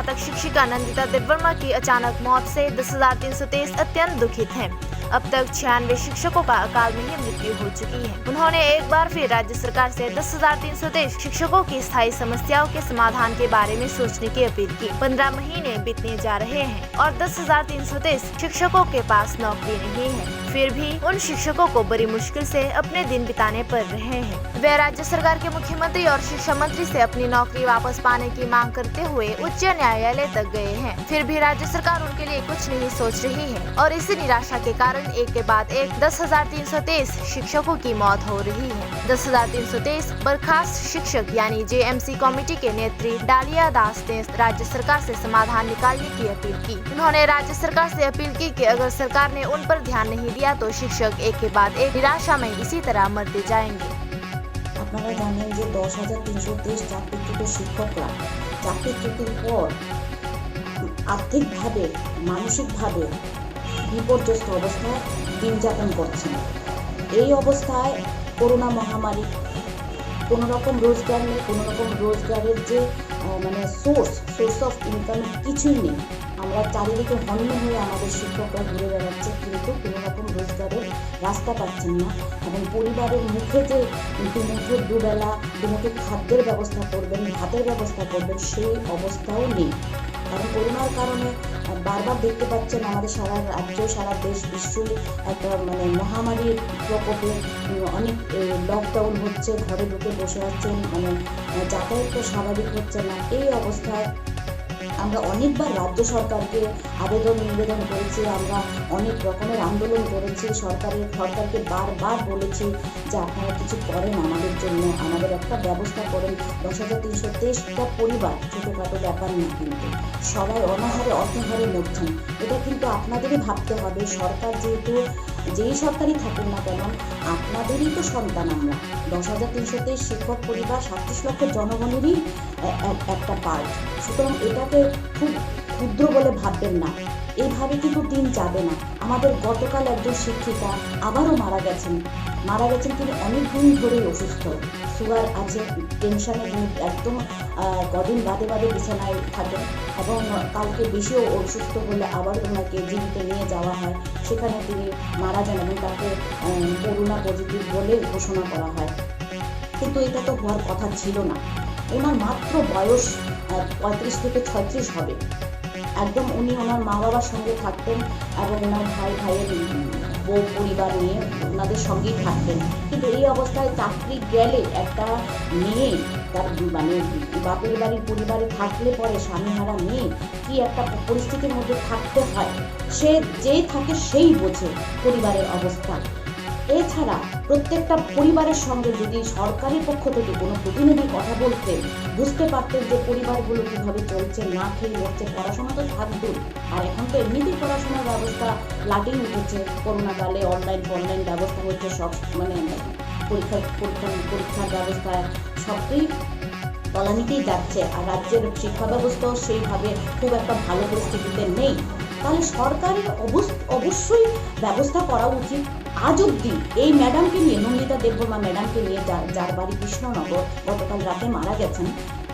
स्नातक शिक्षिका नंदिता देववर्मा की अचानक मौत से 10,323 अत्यंत दुखित हैं। अब तक 96 शिक्षकों का अकाल में ही मृत्यु हो चुकी है। उन्होंने एक बार फिर राज्य सरकार से 10,323 शिक्षकों की स्थायी समस्याओं के समाधान के बारे में सोचने की अपील की। 15 महीने बीतने जा रहे हैं और 10,323 शिक्षकों के पास नौकरी नहीं है। फिर भी उन शिक्षकों को बड़ी मुश्किल से अपने दिन बिताने पड़ रहे हैं। वे राज्य सरकार के मुख्यमंत्री और शिक्षा मंत्री से अपनी नौकरी वापस पाने की मांग करते हुए उच्च न्यायालय तक गए हैं। फिर भी राज्य सरकार उनके लिए कुछ नहीं सोच रही है और इसी निराशा के कारण एक के बाद एक 10,323 शिक्षकों की मौत हो रही है। 10,323 बर्खास्त शिक्षक यानी JMC कमेटी के नेत्री डालिया दास ने राज्य सरकार से समाधान निकालने की अपील की। उन्होंने राज्य सरकार से अपील की कि अगर सरकार ने उन पर ध्यान नहीं दिया तो शिक्षक एक के बाद एक निराशा में इसी तरह मरते जाएंगे। আপনারা জানেন যে 10,323 চাকরিচ্যুত শিক্ষকরা চাকরিচ্যুতির পর আর্থিকভাবে মানসিকভাবে বিপর্যস্ত অবস্থায় দিন যাপন করছেন। এই অবস্থায় করোনা মহামারী, কোনো রকম রোজগার নেই, কোনো রকম রোজগারের যে সোর্স অফ ইনকাম কিছুই নেই। আমরা চারিদিকে হন্য হয়ে আমাদের শিক্ষকরা ঘুরে বেড়াচ্ছে, কিন্তু কোনো রকম রোজগারের রাস্তা পাচ্ছেন না এবং পরিবারের মুখে যে দুমুঠো দুবেলা দুমুঠো খাদ্যের ব্যবস্থা করবেন, ভাতের ব্যবস্থা করবেন, সেই অবস্থাও নেই। কারণ করোনার কারণে বারবার দেখতে পাচ্ছেন আমাদের সারা রাজ্য সারা দেশ বিশ্বই একটা মহামারীর প্রকোপে অনেক লকডাউন হচ্ছে, ঘরে ঢুকে বসে আছেন, যাতায়াত স্বাভাবিক হচ্ছে না। এই অবস্থায় আমরা অনেকবার রাজ্য সরকারকে নিবেদন করেছি, আমরা অনেক রকমের আন্দোলন করেছি, সরকারকে বারবার বলেছি যে আপনারা কিছু করেন আমাদের জন্য, আমাদের একটা ব্যবস্থা করেন। 10,323টা পরিবার ছোটোখাটো ব্যাপার না, কিন্তু সবাই অনাহারে অর্থহারে মরছেন। এটা কিন্তু আপনাদেরই ভাবতে হবে। সরকার যেহেতু যেই সরকারই থাকুন না কেন, আপনাদেরই তো সন্তান আমরা। 10,323 শিক্ষক পরিবার 37 লক্ষ জনগণেরই একটা পার্ট। সুতরাং এটাকে খুব ক্ষুদ্র বলে ভাববেন না। এইভাবে কিন্তু দিন যাবে না। আমাদের গতকাল একজন শিক্ষিকা আবারও মারা গেছেন। তিনি অনেক দিন ধরেই অসুস্থ, সুগার আছে, টেনশনে তিনি একদম কদিন বাদে বিছানায় থাকেন এবং কালকে বেশিও অসুস্থ হলে আবার ওনাকে জীবিত নিয়ে যাওয়া হয়। সেখানে তিনি মারা যান এবং তাকে করোনা পজিটিভ বলে ঘোষণা করা হয়। কিন্তু এটা তো হওয়ার কথা ছিল না। ওনার মাত্র বয়স 35 থেকে 36 হবে। একদম উনি ওনার মা বাবার সঙ্গে থাকতেন এবং ওনার ভাইয়ের বউ পরিবার নিয়ে ওনাদের সঙ্গেই থাকতেন। কিন্তু এই অবস্থায় চাকরি গেলে একটা মেয়ে তার বাপের বাড়ির পরিবারে থাকলে পরে স্বামীহারা মেয়ে কি একটা পরিস্থিতির মধ্যে থাকতে হয়, সে যেই থাকে সেই বোঝে পরিবারের অবস্থা। এছাড়া প্রত্যেকটা পরিবারের সঙ্গে যদি সরকারের পক্ষ থেকে কোনো প্রতিনিধি কথা বলতেন, বুঝতে পারতেন যে পরিবারগুলো কিভাবে চলছে, না খেয়ে মরছে। পড়াশোনা তো থাক দূর, আর এখন তো এমনিতেই পড়াশোনার ব্যবস্থা লাটিয়ে উঠেছে। করোনাকালে অনলাইন ব্যবস্থা হচ্ছে, সব পরীক্ষার ব্যবস্থা সবটাই তলানিতেই যাচ্ছে। আর রাজ্যের শিক্ষা ব্যবস্থাও সেইভাবে খুব একটা ভালো পরিস্থিতিতে নেই। তাহলে সরকারের অবশ্যই ব্যবস্থা করা উচিত। আজ অব্দি এই ম্যাডামকে নিয়ে, নন্দিতা দেববর্মা ম্যাডামকে নিয়ে, যার বাড়ি কৃষ্ণনগর, গতকাল রাতে মারা গেছেন,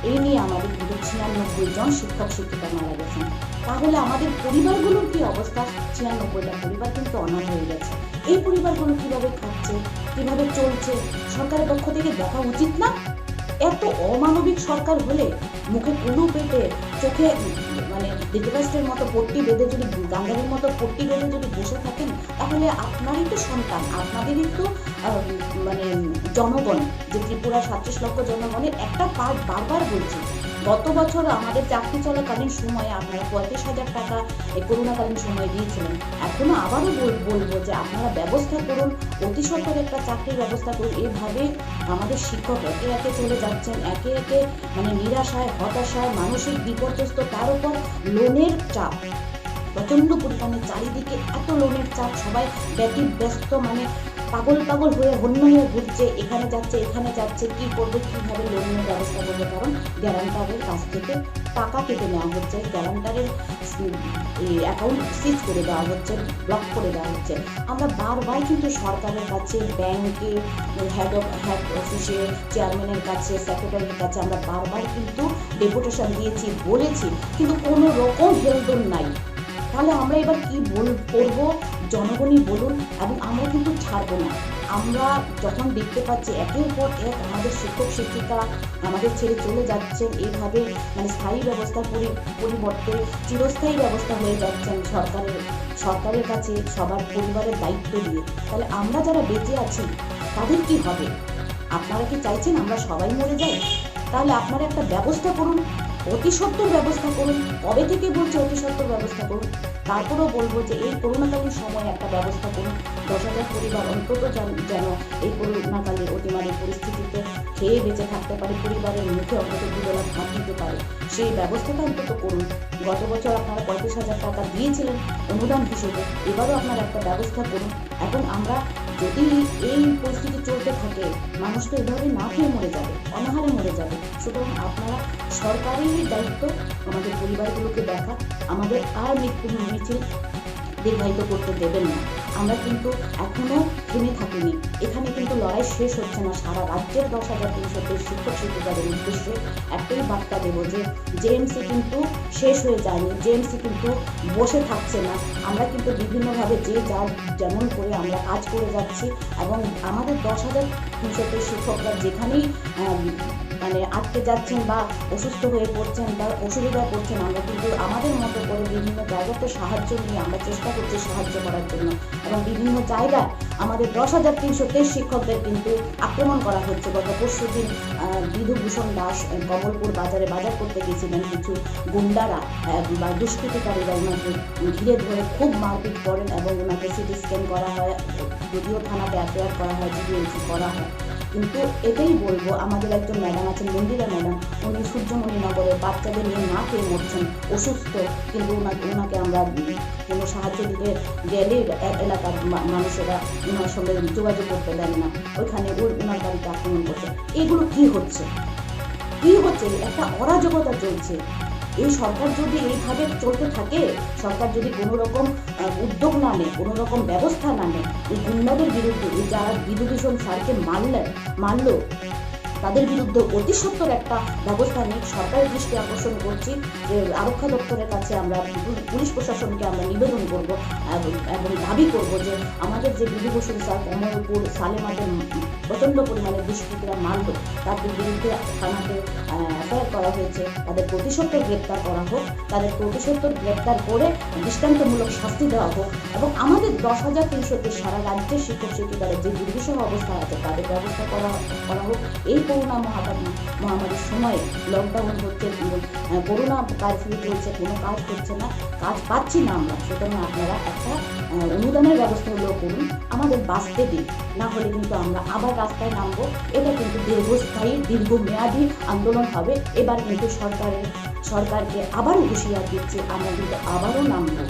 এই নিয়ে আমাদের কিন্তু 96 জন শিক্ষক শিক্ষিকা মারা গেছেন। তাহলে আমাদের পরিবারগুলোর কি অবস্থা? 96টা পরিবার কিন্তু অনাথ হয়ে গেছে। এই পরিবারগুলো কিভাবে খাচ্ছে, কিভাবে চলছে, সরকারের পক্ষ থেকে দেখা উচিত না? এত অমানবিক সরকার হলে মুখে কুলু পেটে চোখে ধৃতরাষ্ট্রের মতো পট্টি বেঁধে যদি, গান্ধারীর মতো পট্টি বেঁধে যদি বসে থাকেন, তাহলে আপনারই তো সন্তান, আপনাদেরই তো জনগণ, যে ত্রিপুরা 37 লক্ষ জনগণের একটা পার্ট। বারবার বলছি, গত বছর আমাদের চাকরি চলাকালীন সময়ে আপনারা 35,000 টাকা এই করোনাকালীন সময় দিয়েছিলেন। এখনো আবারও বলবো যে আপনারা ব্যবস্থা করুন, অতি সত্বর একটা চাকরির ব্যবস্থা করুন। এভাবে আমাদের শিক্ষক একে একে চলে যাচ্ছেন, একে একে নিরাশায়, হতাশায়, মানসিক বিপর্যস্ত, তার উপর লোনের চাপ প্রচন্ড পরিমাণে। চারিদিকে এত লোনের চাপ, সবাই ব্যস্ত, পাগল হয়ে হন্য হয়ে ঘুরছে, এখানে যাচ্ছে, কি করবে, কিভাবে লোনের ব্যবস্থা করবে। কারণ গ্যারান্টারের কাছ থেকে টাকা কেটে নেওয়া হচ্ছে, গ্যারান্টারের অ্যাকাউন্ট সিজ করে দেওয়া হচ্ছে, ব্লক করে দেওয়া হচ্ছে। আমরা বারবার কিন্তু সরকারের কাছে, ব্যাংকে, হেড অফিসে, চেয়ারম্যানের কাছে, সেক্রেটারির কাছে আমরা বারবার কিন্তু ডেপুটেশন দিয়েছি, বলেছি, কিন্তু কোনো রকম হেলদোল নাই। তাহলে আমরা এবার কি করবো? জনগণই বলুন। এবং আমরা কিন্তু ছাড়বো না। আমরা যখন দেখতে পাচ্ছি একের পর এক আমাদের শিক্ষক শিক্ষিকা আমাদের ছেড়ে চলে যাচ্ছেন, এইভাবে মানে স্থায়ী ব্যবস্থার পরিবর্তে চিরস্থায়ী ব্যবস্থা হয়ে যাচ্ছেন সরকারের কাছে সবার পরিবারের দায়িত্ব দিয়ে, তাহলে আমরা যারা বেঁচে আছি তাদের কি হবে? আপনারা কি চাইছেন আমরা সবাই মরে যাই? তাহলে আপনারা একটা ব্যবস্থা করুন, অতি সত্বর ব্যবস্থা করুন। কবে থেকে বলছে অতি সত্বর ব্যবস্থা করুন? তারপরেও বলবো যে এই করোনাকালীন সময় একটা ব্যবস্থা করুন। 10,000 পরিবার অন্তত যেন এই করোনাকালীন অতিমারী পরিস্থিতিতে খেয়ে বেঁচে থাকতে পারে, পরিবারের মুখে অন্তত দুবেলা ভাত দিতে পারে, সেই ব্যবস্থাটা অন্তত করুন। গত বছর আপনারা 35,000 টাকা দিয়েছিলেন অনুদান হিসেবে, এবারও আপনারা একটা ব্যবস্থা করুন। এবং আমরা যদি এই পরিস্থিতি চলতে থাকে, মানুষ তো এভাবে না খেয়ে মরে যাবে, অনাহারে মরে যাবে। সুতরাং আপনারা সরকারেরই দায়িত্ব আমাদের পরিবারগুলোকে দেখা, আমাদের আর মৃত্যু মিছিল দীর্ঘায়িত করতে দেবেন না। আমরা কিন্তু এখনো থেমে থাকিনি, এখানে কিন্তু লড়াই শেষ হচ্ছে না। সারা রাজ্যের 10,300 শিক্ষক শিক্ষিকাদের উদ্দেশ্যে একটাই বার্তা দেবো যে জেএমসি কিন্তু শেষ হয়ে যায়নি, জেএমসি কিন্তু বসে থাকছে না। আমরা কিন্তু বিভিন্নভাবে যে যার যেমন করে আমরা কাজ করে যাচ্ছি এবং আমাদের 10,300 শিক্ষকরা যেখানেই মানে আটকে যাচ্ছেন বা অসুস্থ হয়ে পড়ছেন বা অসুবিধায় পড়ছেন, আমরা কিন্তু আমাদের মতো করে বিভিন্ন জায়গাতে সাহায্য নিয়ে আমরা চেষ্টা করছি সাহায্য করার জন্য। এবং বিভিন্ন জায়গায় আমাদের 10,323 শিক্ষকদের কিন্তু আক্রমণ করা হচ্ছে। গত পরশুদিন বিধুভূষণ দাস কমলপুর বাজারে বাজার করতে গেছিলেন, কিছু গুন্ডারা বা দুষ্কৃতিকারীরা ওনাকে ঘিরে ধরে খুব মারপিট করেন এবং ওনাকে সিটি স্ক্যান করা হয়, যদিও থানাতে এফআইআর করা হয়, জিডিএমসি করা হয়। কিন্তু এটাই বলবো, আমাদের একজন ম্যাডাম আছেন মন্দিরা ম্যাডাম, উনি সূর্যমণিনগরের বাচ্চাদের নিয়ে না খেয়ে মরছেন, অসুস্থ, কিন্তু ওনাকে আমরা কোনো সাহায্য দিতে গেলে এলাকার মানুষেরা ওনার সঙ্গে যোগাযোগ করতে দেন না, ওইখানে ওনার বাড়িতে আক্রমণ করছে। এগুলো কি হচ্ছে? একটা অরাজকতা চলছে। এই সরকার যদি এইভাবে চলতে থাকে, সরকার যদি কোনো রকম উদ্যোগ না নেয়, কোনো রকম ব্যবস্থা না নেয়, এই গুন্ডাদের বিরুদ্ধে যারা বিধুভূষণ স্যারকে মারলো তাদের বিরুদ্ধে অতি সত্বর একটা ব্যবস্থা নিয়ে সরকারের দৃষ্টি আকর্ষণ করছি যে আরক্ষা দপ্তরের কাছে আমরা পুলিশ প্রশাসনকে আমরা নিবেদন করব এবং দাবি করব যে আমাদের যে বিধুভূষণ স্যার কমলপুর সালেমাতে প্রচণ্ড পরিমাণে দুষ্কৃতীরা মারল, তাদের বিরুদ্ধে থানাতে এফআইআর করা হয়েছে, তাদের প্রতিসত্তর গ্রেপ্তার করা হোক, তাদের প্রতিসত্তর গ্রেপ্তার করে দৃষ্টান্তমূলক শাস্তি দেওয়া হোক এবং আমাদের 10,300 সারা রাজ্যের শিক্ষক শিক্ষিকাদের যে দুর্বিষহ অবস্থা আছে তাদের ব্যবস্থা করা হোক। এই করোনা মহামারীর সময়ে লকডাউন হচ্ছে, করোনা কারফিউ চলছে, কোনো কাজ হচ্ছে না, কাজ পাচ্ছি না আমরা। সুতরাং আপনারা একটা অনুদানের ব্যবস্থা হলেও করুন, আমাদের বাঁচতে দিন, না হলে কিন্তু আমরা আবার রাস্তায় নামবো। এটা কিন্তু দীর্ঘস্থায়ী দীর্ঘমেয়াদী আন্দোলন হবে। এবার কিন্তু সরকারকে আবারও হুঁশিয়ার দিচ্ছে, আমরা কিন্তু আবারও নামবো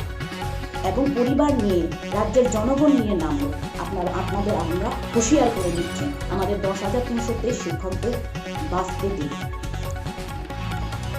এবং পরিবার নিয়ে, রাজ্যের জনগণ নিয়ে নামবো। আপনাদের আমরা হুঁশিয়ার করে দিচ্ছি, আমাদের 10,323 শিক্ষকদের বাঁচতে দিন।